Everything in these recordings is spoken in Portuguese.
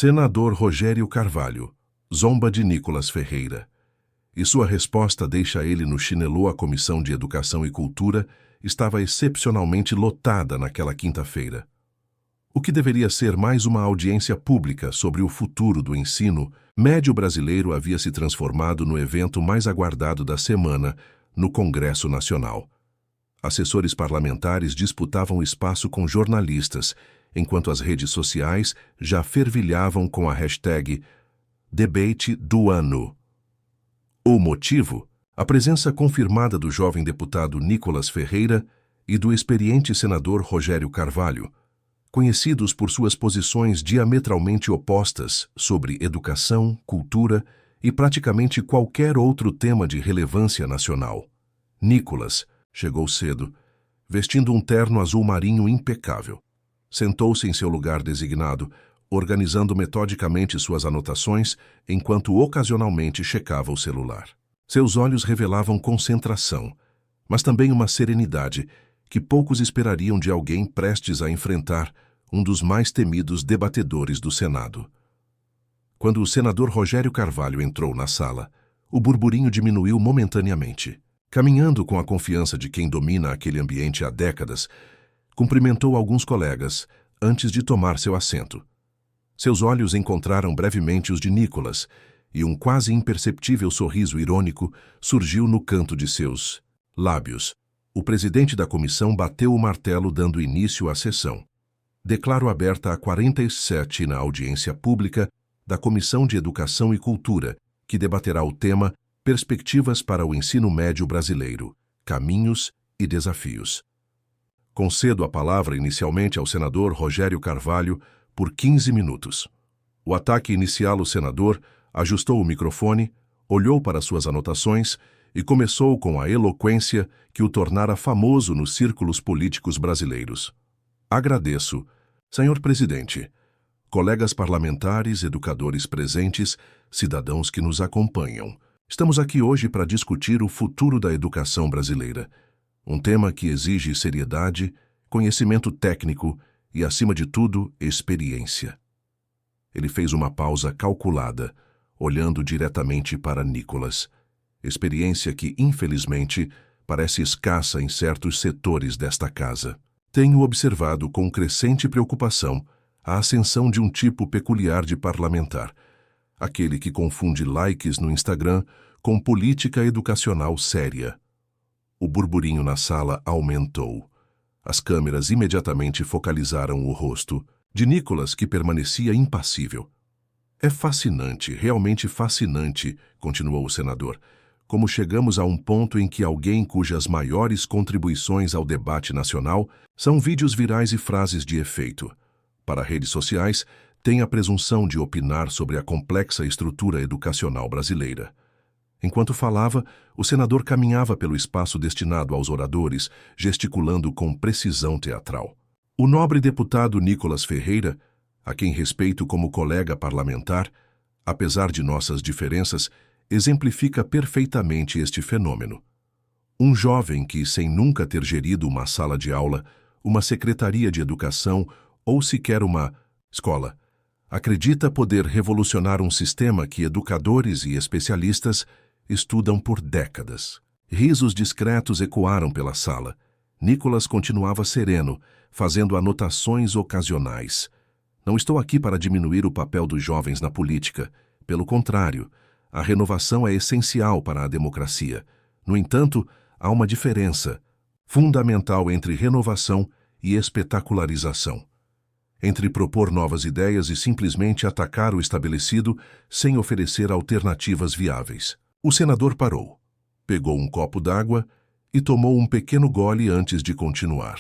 Senador Rogério Carvalho zomba de Nicolas Ferreira. E sua resposta deixa ele no chinelô. A Comissão de Educação e Cultura estava excepcionalmente lotada naquela quinta-feira. O que deveria ser mais uma audiência pública sobre o futuro do ensino médio brasileiro havia se transformado no evento mais aguardado da semana no Congresso Nacional. Assessores parlamentares disputavam espaço com jornalistas, enquanto as redes sociais já fervilhavam com a hashtag Debate do Ano. O motivo? A presença confirmada do jovem deputado Nicolas Ferreira e do experiente senador Rogério Carvalho, conhecidos por suas posições diametralmente opostas sobre educação, cultura e praticamente qualquer outro tema de relevância nacional. Nicolas chegou cedo, vestindo um terno azul marinho impecável. Sentou-se em seu lugar designado, organizando metodicamente suas anotações, enquanto ocasionalmente checava o celular. Seus olhos revelavam concentração, mas também uma serenidade que poucos esperariam de alguém prestes a enfrentar um dos mais temidos debatedores do Senado. Quando o senador Rogério Carvalho entrou na sala, o burburinho diminuiu momentaneamente. Caminhando com a confiança de quem domina aquele ambiente há décadas, cumprimentou alguns colegas antes de tomar seu assento. Seus olhos encontraram brevemente os de Nicolas, e um quase imperceptível sorriso irônico surgiu no canto de seus lábios. O presidente da comissão bateu o martelo, dando início à sessão. Declaro aberta a 47 na audiência pública da Comissão de Educação e Cultura, que debaterá o tema Perspectivas para o Ensino Médio Brasileiro, Caminhos e Desafios. Concedo a palavra inicialmente ao senador Rogério Carvalho por 15 minutos. O ataque inicial, o senador ajustou o microfone, olhou para suas anotações e começou com a eloquência que o tornara famoso nos círculos políticos brasileiros. Agradeço, senhor presidente, colegas parlamentares, educadores presentes, cidadãos que nos acompanham. Estamos aqui hoje para discutir o futuro da educação brasileira, um tema que exige seriedade, conhecimento técnico e, acima de tudo, experiência. Ele fez uma pausa calculada, olhando diretamente para Nicolas, experiência que, infelizmente, parece escassa em certos setores desta casa. Tenho observado com crescente preocupação a ascensão de um tipo peculiar de parlamentar, aquele que confunde likes no Instagram com política educacional séria. O burburinho na sala aumentou. As câmeras imediatamente focalizaram o rosto de Nicolas, que permanecia impassível. É fascinante, realmente fascinante, continuou o senador, como chegamos a um ponto em que alguém cujas maiores contribuições ao debate nacional são vídeos virais e frases de efeito. Para redes sociais, tem a presunção de opinar sobre a complexa estrutura educacional brasileira. Enquanto falava, o senador caminhava pelo espaço destinado aos oradores, gesticulando com precisão teatral. O nobre deputado Nicolas Ferreira, a quem respeito como colega parlamentar, apesar de nossas diferenças, exemplifica perfeitamente este fenômeno. Um jovem que, sem nunca ter gerido uma sala de aula, uma secretaria de educação ou sequer uma escola, acredita poder revolucionar um sistema que educadores e especialistas estudam por décadas. Risos discretos ecoaram pela sala. Nicolas continuava sereno, fazendo anotações ocasionais. Não estou aqui para diminuir o papel dos jovens na política. Pelo contrário, a renovação é essencial para a democracia. No entanto, há uma diferença fundamental entre renovação e espetacularização. Entre propor novas ideias e simplesmente atacar o estabelecido sem oferecer alternativas viáveis. O senador parou, pegou um copo d'água e tomou um pequeno gole antes de continuar.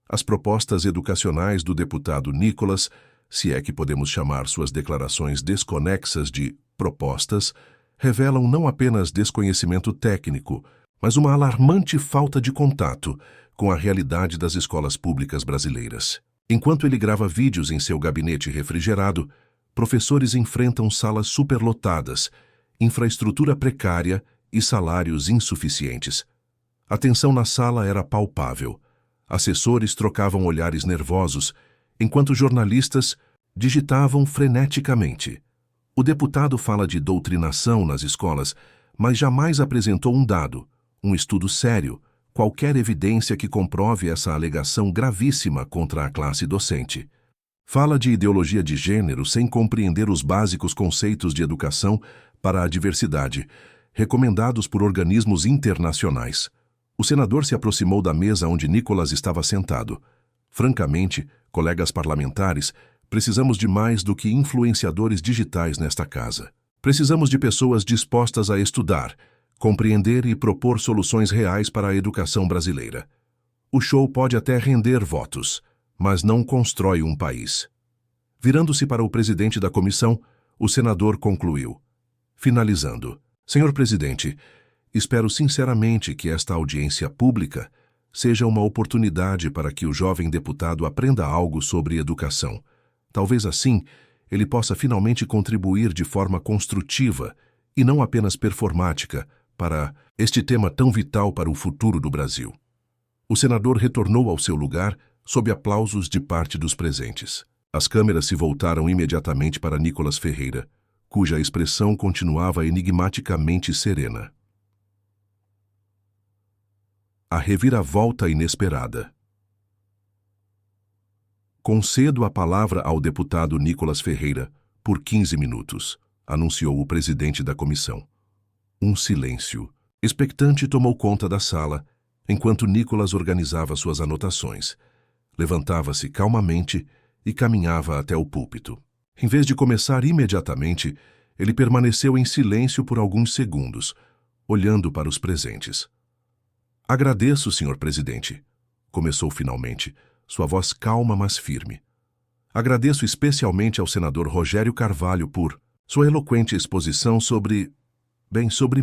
As propostas educacionais do deputado Nicolas, se é que podemos chamar suas declarações desconexas de propostas, revelam não apenas desconhecimento técnico, mas uma alarmante falta de contato com a realidade das escolas públicas brasileiras. Enquanto ele grava vídeos em seu gabinete refrigerado, professores enfrentam salas superlotadas, infraestrutura precária e salários insuficientes. A tensão na sala era palpável. Assessores trocavam olhares nervosos, enquanto jornalistas Digitavam freneticamente. O deputado fala de doutrinação nas escolas, mas jamais apresentou um dado, um estudo sério, qualquer evidência que comprove essa alegação gravíssima contra a classe docente. Fala de ideologia de gênero sem compreender os básicos conceitos de educação para a diversidade, recomendados por organismos internacionais. O senador se aproximou da mesa onde Nicolas estava sentado. Francamente, colegas parlamentares, precisamos de mais do que influenciadores digitais nesta casa. Precisamos de pessoas dispostas a estudar, compreender e propor soluções reais para a educação brasileira. O show pode até render votos, mas não constrói um país. Virando-se para o presidente da comissão, o senador concluiu, finalizando: Senhor presidente, espero sinceramente que esta audiência pública seja uma oportunidade para que o jovem deputado aprenda algo sobre educação. Talvez assim ele possa finalmente contribuir de forma construtiva e não apenas performática para este tema tão vital para o futuro do Brasil. O senador retornou ao seu lugar sob aplausos de parte dos presentes. As câmeras se voltaram imediatamente para Nicolas Ferreira, cuja expressão continuava enigmaticamente serena. A reviravolta inesperada. Concedo a palavra ao deputado Nicolas Ferreira por 15 minutos, anunciou o presidente da comissão. Um silêncio expectante tomou conta da sala, enquanto Nicolas organizava suas anotações. Levantava-se calmamente e caminhava até o púlpito. Em vez de começar imediatamente, ele permaneceu em silêncio por alguns segundos, olhando para os presentes. Agradeço, senhor presidente, começou finalmente, sua voz calma mas firme. Agradeço especialmente ao senador Rogério Carvalho por sua eloquente exposição sobre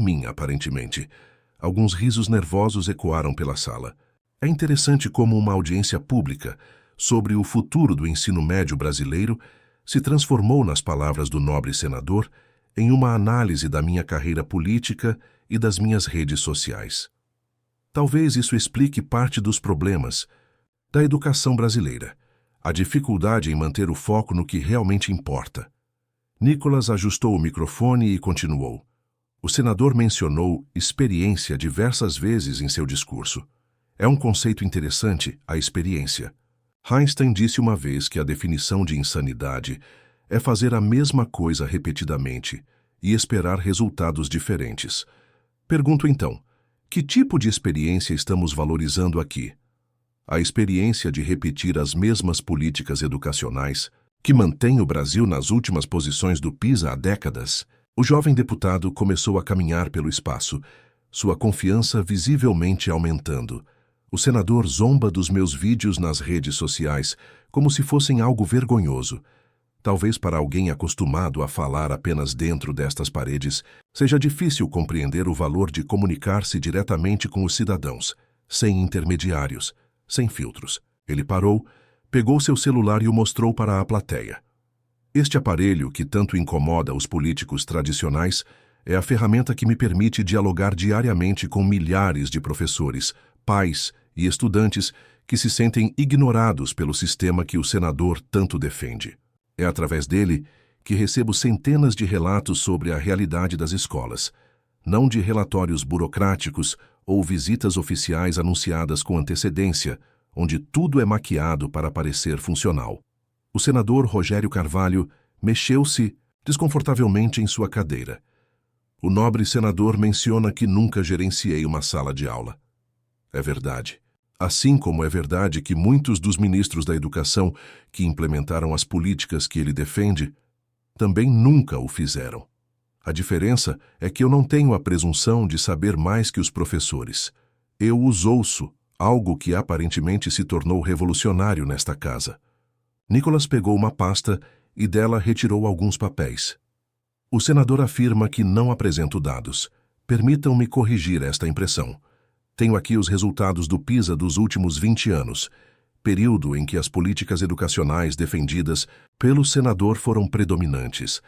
mim, aparentemente. Alguns risos nervosos ecoaram pela sala. É interessante como uma audiência pública sobre o futuro do ensino médio brasileiro se transformou, nas palavras do nobre senador, em uma análise da minha carreira política e das minhas redes sociais. Talvez isso explique parte dos problemas da educação brasileira, a dificuldade em manter o foco no que realmente importa. Nicolas ajustou o microfone e continuou. O senador mencionou experiência diversas vezes em seu discurso. É um conceito interessante, a experiência. Einstein disse uma vez que a definição de insanidade é fazer a mesma coisa repetidamente e esperar resultados diferentes. Pergunto então, que tipo de experiência estamos valorizando aqui? A experiência de repetir as mesmas políticas educacionais que mantém o Brasil nas últimas posições do PISA há décadas? O jovem deputado começou a caminhar pelo espaço, sua confiança visivelmente aumentando. O senador zomba dos meus vídeos nas redes sociais como se fossem algo vergonhoso. Talvez para alguém acostumado a falar apenas dentro destas paredes, seja difícil compreender o valor de comunicar-se diretamente com os cidadãos, sem intermediários, sem filtros. Ele parou, pegou seu celular e o mostrou para a plateia. Este aparelho, que tanto incomoda os políticos tradicionais, é a ferramenta que me permite dialogar diariamente com milhares de professores, pais e estudantes que se sentem ignorados pelo sistema que o senador tanto defende. É através dele que recebo centenas de relatos sobre a realidade das escolas, não de relatórios burocráticos ou visitas oficiais anunciadas com antecedência, onde tudo é maquiado para parecer funcional. O senador Rogério Carvalho mexeu-se desconfortavelmente em sua cadeira. O nobre senador menciona que nunca gerenciei uma sala de aula. É verdade. Assim como é verdade que muitos dos ministros da educação que implementaram as políticas que ele defende também nunca o fizeram. A diferença é que eu não tenho a presunção de saber mais que os professores. Eu os ouço, algo que aparentemente se tornou revolucionário nesta casa. Nicolas pegou uma pasta e dela retirou alguns papéis. O senador afirma que não apresento dados. Permitam-me corrigir esta impressão. Tenho aqui os resultados do PISA dos últimos 20 anos, período em que as políticas educacionais defendidas pelo senador foram predominantes.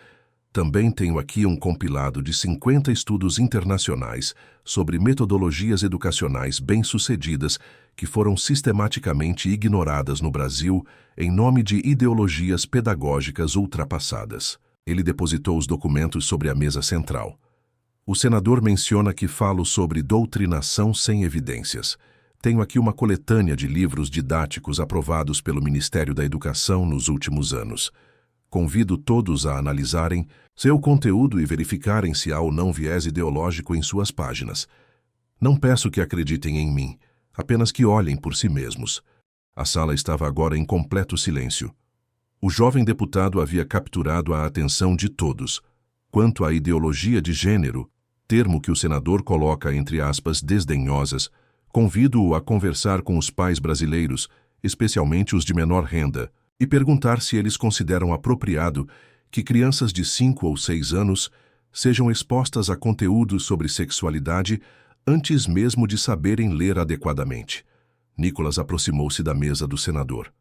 Também tenho aqui um compilado de 50 estudos internacionais sobre metodologias educacionais bem-sucedidas que foram sistematicamente ignoradas no Brasil em nome de ideologias pedagógicas ultrapassadas. Ele depositou os documentos sobre a mesa central. O senador menciona que falo sobre doutrinação sem evidências. Tenho aqui uma coletânea de livros didáticos aprovados pelo Ministério da Educação nos últimos anos. Convido todos a analisarem seu conteúdo e verificarem se há ou não viés ideológico em suas páginas. Não peço que acreditem em mim, apenas que olhem por si mesmos. A sala estava agora em completo silêncio. O jovem deputado havia capturado a atenção de todos. Quanto à ideologia de gênero, termo que o senador coloca entre aspas desdenhosas, convido-o a conversar com os pais brasileiros, especialmente os de menor renda, e perguntar se eles consideram apropriado que crianças de 5 ou 6 anos sejam expostas a conteúdos sobre sexualidade antes mesmo de saberem ler adequadamente. Nicholas aproximou-se da mesa do senador.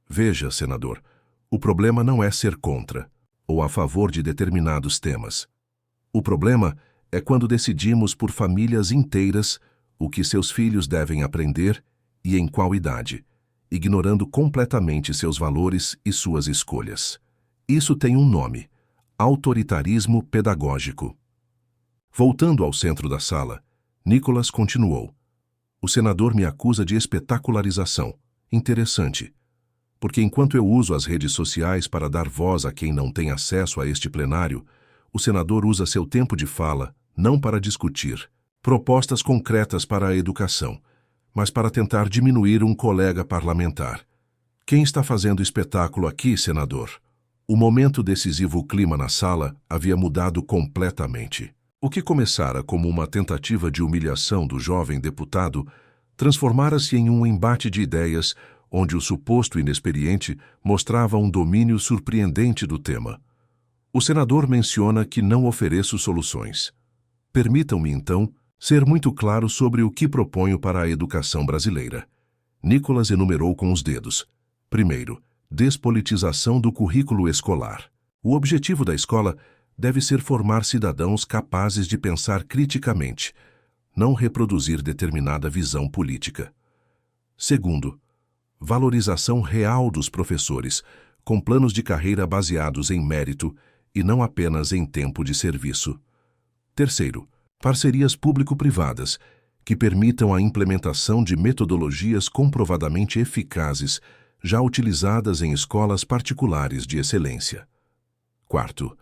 Veja, senador, o problema não é ser contra ou a favor de determinados temas. O problema é quando decidimos por famílias inteiras o que seus filhos devem aprender e em qual idade, ignorando completamente seus valores e suas escolhas. Isso tem um nome: autoritarismo pedagógico. Voltando ao centro da sala, Nicholas continuou. O senador me acusa de espetacularização. Interessante. Porque enquanto eu uso as redes sociais para dar voz a quem não tem acesso a este plenário, o senador usa seu tempo de fala não para discutir propostas concretas para a educação, mas para tentar diminuir um colega parlamentar. Quem está fazendo espetáculo aqui, senador? O momento decisivo clima na sala havia mudado completamente. O que começara como uma tentativa de humilhação do jovem deputado transformara-se em um embate de ideias onde o suposto inexperiente mostrava um domínio surpreendente do tema. O senador menciona que não ofereço soluções. Permitam-me, então, ser muito claro sobre o que proponho para a educação brasileira. Nicholas enumerou com os dedos. Primeiro, despolitização do currículo escolar. O objetivo da escola deve ser formar cidadãos capazes de pensar criticamente, não reproduzir determinada visão política. Segundo, valorização real dos professores, com planos de carreira baseados em mérito e não apenas em tempo de serviço. Terceiro, parcerias público-privadas, que permitam a implementação de metodologias comprovadamente eficazes, já utilizadas em escolas particulares de excelência. Quarto,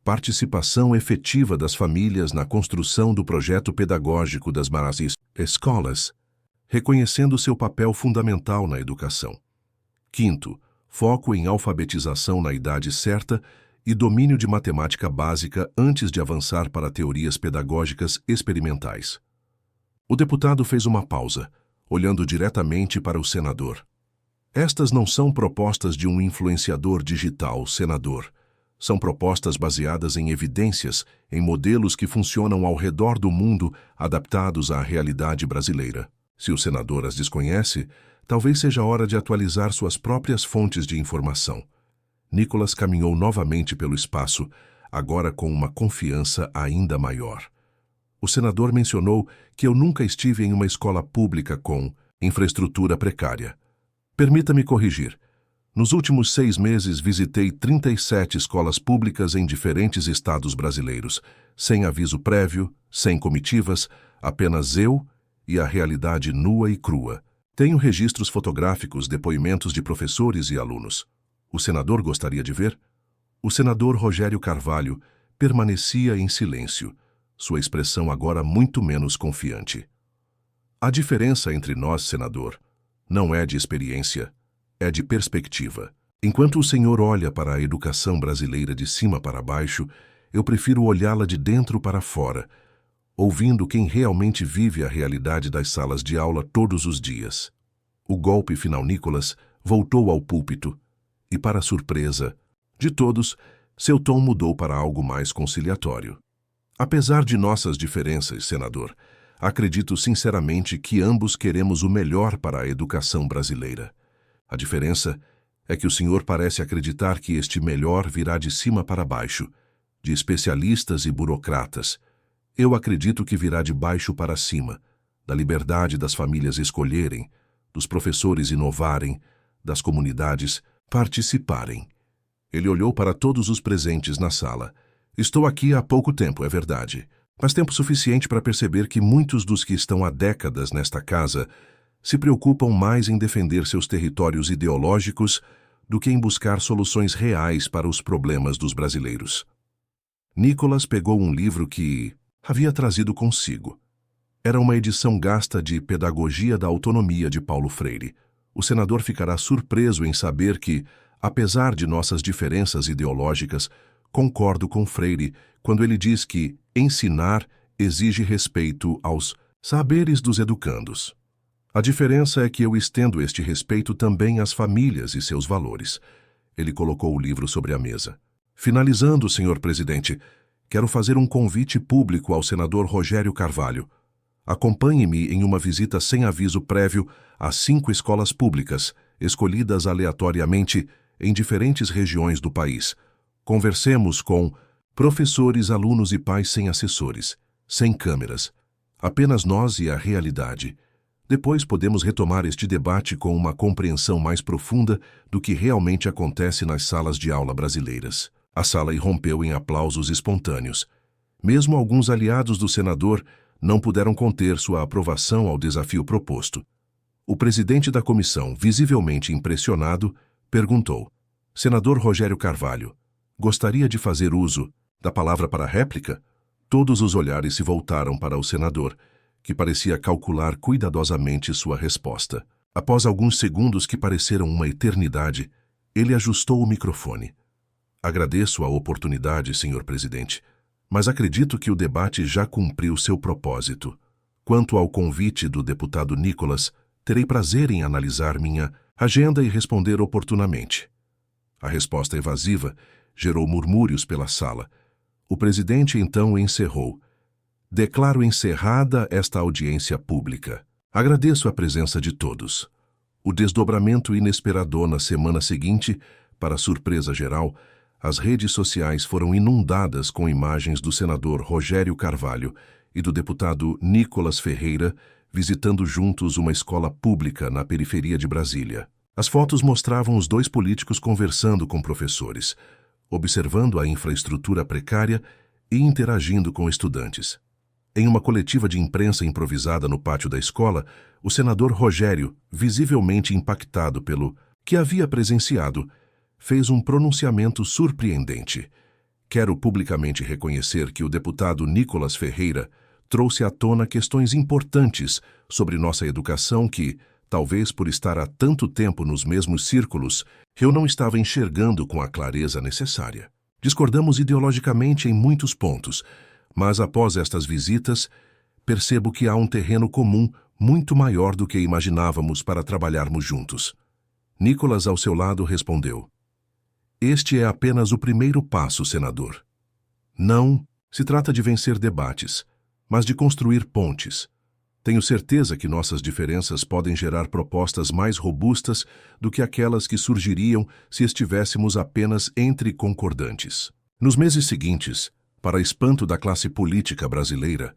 participação efetiva das famílias na construção do projeto pedagógico das escolas, reconhecendo seu papel fundamental na educação. Quinto, foco em alfabetização na idade certa e domínio de matemática básica antes de avançar para teorias pedagógicas experimentais. O deputado fez uma pausa, olhando diretamente para o senador. Estas não são propostas de um influenciador digital, senador. São propostas baseadas em evidências, em modelos que funcionam ao redor do mundo, adaptados à realidade brasileira. Se o senador as desconhece, talvez seja hora de atualizar suas próprias fontes de informação. Nicholas caminhou novamente pelo espaço, agora com uma confiança ainda maior. O senador mencionou que eu nunca estive em uma escola pública com infraestrutura precária. Permita-me corrigir. Nos últimos 6 meses visitei 37 escolas públicas em diferentes estados brasileiros, sem aviso prévio, sem comitivas, apenas eu e a realidade nua e crua. Tenho registros fotográficos, depoimentos de professores e alunos. O senador gostaria de ver? O senador Rogério Carvalho permanecia em silêncio, sua expressão agora muito menos confiante. A diferença entre nós, senador, não é de experiência, é de perspectiva. Enquanto o senhor olha para a educação brasileira de cima para baixo, eu prefiro olhá-la de dentro para fora, ouvindo quem realmente vive a realidade das salas de aula todos os dias. O golpe final Nicholas voltou ao púlpito e, para surpresa de todos, seu tom mudou para algo mais conciliatório. Apesar de nossas diferenças, senador, acredito sinceramente que ambos queremos o melhor para a educação brasileira. A diferença é que o senhor parece acreditar que este melhor virá de cima para baixo, de especialistas e burocratas. Eu acredito que virá de baixo para cima, da liberdade das famílias escolherem, dos professores inovarem, das comunidades participarem. Ele olhou para todos os presentes na sala. Estou aqui há pouco tempo, é verdade, mas tempo suficiente para perceber que muitos dos que estão há décadas nesta casa se preocupam mais em defender seus territórios ideológicos do que em buscar soluções reais para os problemas dos brasileiros. Nicolas pegou um livro que havia trazido consigo. Era uma edição gasta de Pedagogia da Autonomia de Paulo Freire. O senador ficará surpreso em saber que, apesar de nossas diferenças ideológicas, concordo com Freire quando ele diz que ensinar exige respeito aos saberes dos educandos. A diferença é que eu estendo este respeito também às famílias e seus valores. Ele colocou o livro sobre a mesa. Finalizando, senhor presidente, quero fazer um convite público ao senador Rogério Carvalho. Acompanhe-me em uma visita sem aviso prévio a 5 escolas públicas, escolhidas aleatoriamente em diferentes regiões do país. Conversemos com professores, alunos e pais sem assessores, sem câmeras. Apenas nós e a realidade. Depois podemos retomar este debate com uma compreensão mais profunda do que realmente acontece nas salas de aula brasileiras. A sala irrompeu em aplausos espontâneos. Mesmo alguns aliados do senador não puderam conter sua aprovação ao desafio proposto. O presidente da comissão, visivelmente impressionado, perguntou: Senador Rogério Carvalho, gostaria de fazer uso da palavra para réplica? Todos os olhares se voltaram para o senador, que parecia calcular cuidadosamente sua resposta. Após alguns segundos que pareceram uma eternidade, ele ajustou o microfone. Agradeço a oportunidade, senhor presidente, mas acredito que o debate já cumpriu seu propósito. Quanto ao convite do deputado Nicolas, terei prazer em analisar minha agenda e responder oportunamente. A resposta evasiva gerou murmúrios pela sala. O presidente então encerrou. Declaro encerrada esta audiência pública. Agradeço a presença de todos. O desdobramento inesperado na semana seguinte, para surpresa geral, as redes sociais foram inundadas com imagens do senador Rogério Carvalho e do deputado Nicolas Ferreira visitando juntos uma escola pública na periferia de Brasília. As fotos mostravam os dois políticos conversando com professores, observando a infraestrutura precária e interagindo com estudantes. Em uma coletiva de imprensa improvisada no pátio da escola, o senador Rogério, visivelmente impactado pelo que havia presenciado, fez um pronunciamento surpreendente. Quero publicamente reconhecer que o deputado Nicolas Ferreira trouxe à tona questões importantes sobre nossa educação que, talvez por estar há tanto tempo nos mesmos círculos, eu não estava enxergando com a clareza necessária. Discordamos ideologicamente em muitos pontos, mas após estas visitas, percebo que há um terreno comum muito maior do que imaginávamos para trabalharmos juntos. Nicolas, ao seu lado, respondeu: Este é apenas o primeiro passo, senador. Não se trata de vencer debates, mas de construir pontes. Tenho certeza que nossas diferenças podem gerar propostas mais robustas do que aquelas que surgiriam se estivéssemos apenas entre concordantes. Nos meses seguintes, para espanto da classe política brasileira,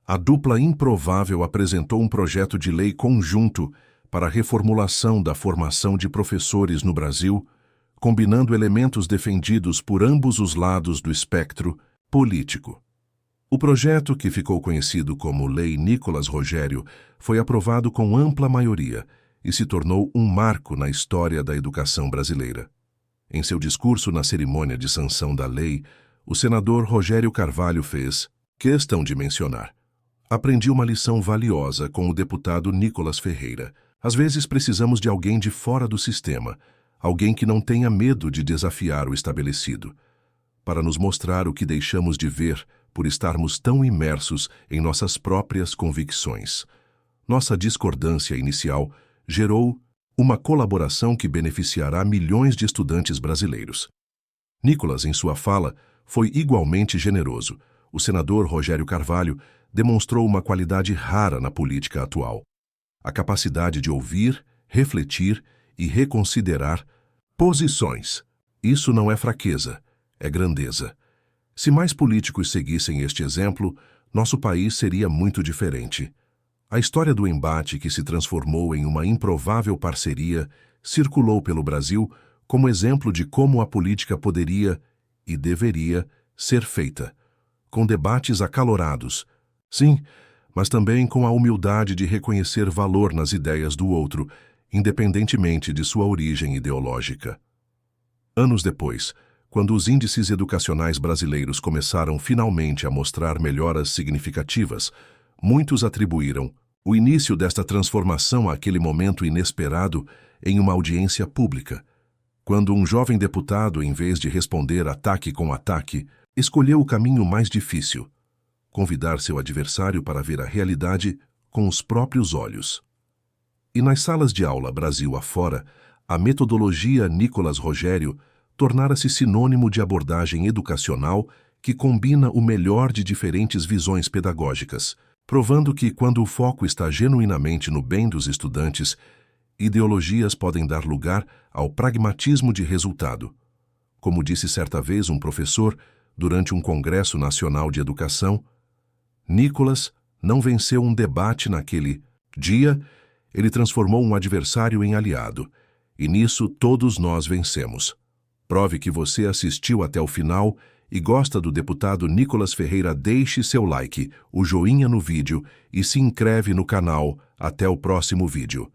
a dupla improvável apresentou um projeto de lei conjunto para a reformulação da formação de professores no Brasil, combinando elementos defendidos por ambos os lados do espectro político. O projeto, que ficou conhecido como Lei Nicolas Rogério, foi aprovado com ampla maioria e se tornou um marco na história da educação brasileira. Em seu discurso na cerimônia de sanção da lei, o senador Rogério Carvalho fez questão de mencionar: aprendi uma lição valiosa com o deputado Nicolas Ferreira. Às vezes precisamos de alguém de fora do sistema, alguém que não tenha medo de desafiar o estabelecido, para nos mostrar o que deixamos de ver por estarmos tão imersos em nossas próprias convicções. Nossa discordância inicial gerou uma colaboração que beneficiará milhões de estudantes brasileiros. Nicolas, em sua fala, foi igualmente generoso. O senador Rogério Carvalho demonstrou uma qualidade rara na política atual: a capacidade de ouvir, refletir e reconsiderar posições. Isso não é fraqueza, é grandeza. Se mais políticos seguissem este exemplo, nosso país seria muito diferente. A história do embate que se transformou em uma improvável parceria circulou pelo Brasil como exemplo de como a política poderia e deveria ser feita, com debates acalorados, sim, mas também com a humildade de reconhecer valor nas ideias do outro, independentemente de sua origem ideológica. Anos depois, quando os índices educacionais brasileiros começaram finalmente a mostrar melhoras significativas, muitos atribuíram o início desta transformação àquele momento inesperado em uma audiência pública, quando um jovem deputado, em vez de responder ataque com ataque, escolheu o caminho mais difícil: convidar seu adversário para ver a realidade com os próprios olhos. E nas salas de aula Brasil afora, a metodologia Nicolas Rogério tornara-se sinônimo de abordagem educacional que combina o melhor de diferentes visões pedagógicas, provando que, quando o foco está genuinamente no bem dos estudantes, ideologias podem dar lugar ao pragmatismo de resultado. Como disse certa vez um professor, durante um Congresso Nacional de Educação, Nicolas não venceu um debate naquele dia, ele transformou um adversário em aliado, e nisso todos nós vencemos. Prove que você assistiu até o final e gosta do deputado Nicolas Ferreira. Deixe seu like, o joinha no vídeo e se inscreve no canal. Até o próximo vídeo.